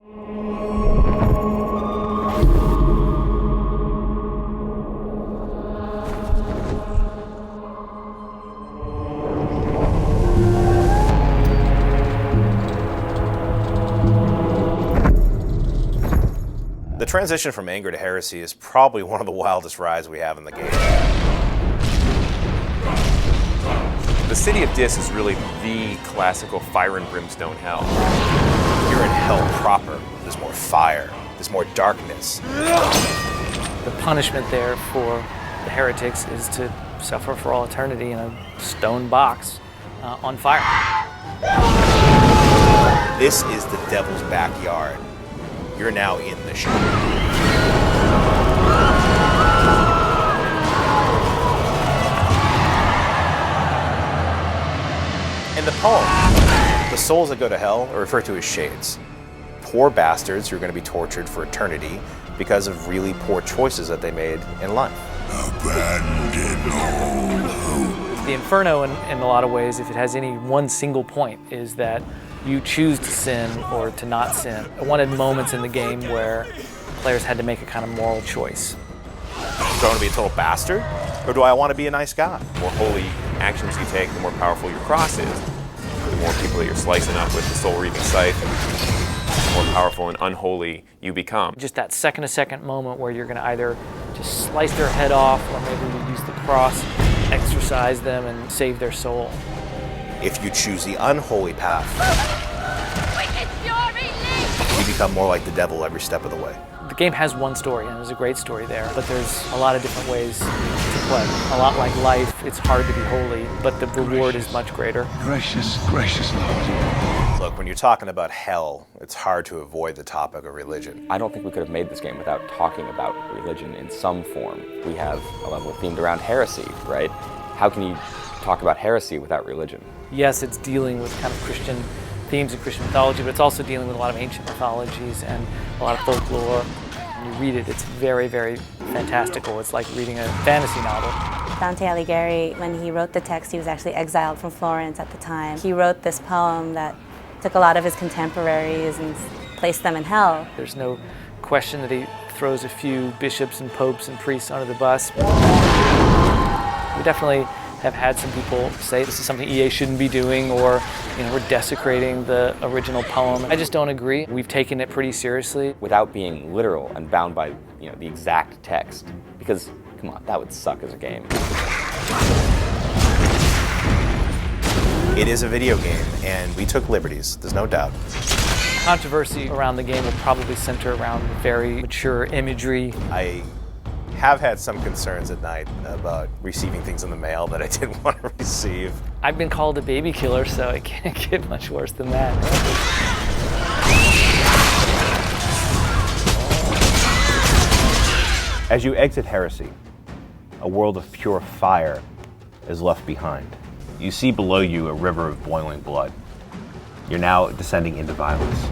The transition from anger to heresy is probably one of the wildest rides we have in the game. The City of Dis is really the classical fire and brimstone hell. You're in hell proper. There's more fire. There's more darkness. The punishment there for the heretics is to suffer for all eternity in a stone box on fire. This is the devil's backyard. You're now in the show. In the poem, the souls that go to hell are referred to as shades. Poor bastards who are going to be tortured for eternity because of really poor choices that they made in life. Abandon all hope. The Inferno, in a lot of ways, if it has any one single point, is that you choose to sin or to not sin. I wanted moments in the game where players had to make a kind of moral choice. Do I want to be a total bastard, or do I want to be a nice guy? The more holy actions you take, the more powerful your cross is. The more people that you're slicing up with the soul-reaping scythe, the more powerful and unholy you become. Just that second-to-second moment where you're going to either just slice their head off, or maybe you use the cross, exorcise them, and save their soul. If you choose the unholy path, you become more like the devil every step of the way. The game has one story, and there's a great story there, but there's a lot of different ways to play. A lot like life, it's hard to be holy, but the reward is much greater. Gracious, gracious Lord. Look, when you're talking about hell, it's hard to avoid the topic of religion. I don't think we could have made this game without talking about religion in some form. We have a level themed around heresy, right? How can you talk about heresy without religion? Yes, it's dealing with kind of Christian themes and Christian mythology, but it's also dealing with a lot of ancient mythologies and a lot of folklore. When you read it, it's very, very fantastical. It's like reading a fantasy novel. Dante Alighieri, when he wrote the text, he was actually exiled from Florence at the time. He wrote this poem that took a lot of his contemporaries and placed them in hell. There's no question that he throws a few bishops and popes and priests under the bus. We definitely have had some people say this is something EA shouldn't be doing, or we're desecrating the original poem. I just don't agree. We've taken it pretty seriously. Without being literal and bound by the exact text, because come on, that would suck as a game. It is a video game, and we took liberties, there's no doubt. Controversy around the game will probably center around very mature imagery. I have had some concerns at night about receiving things in the mail that I didn't want to receive. I've been called a baby killer, so it can't get much worse than that. As you exit Heresy, a world of pure fire is left behind. You see below you a river of boiling blood. You're now descending into violence.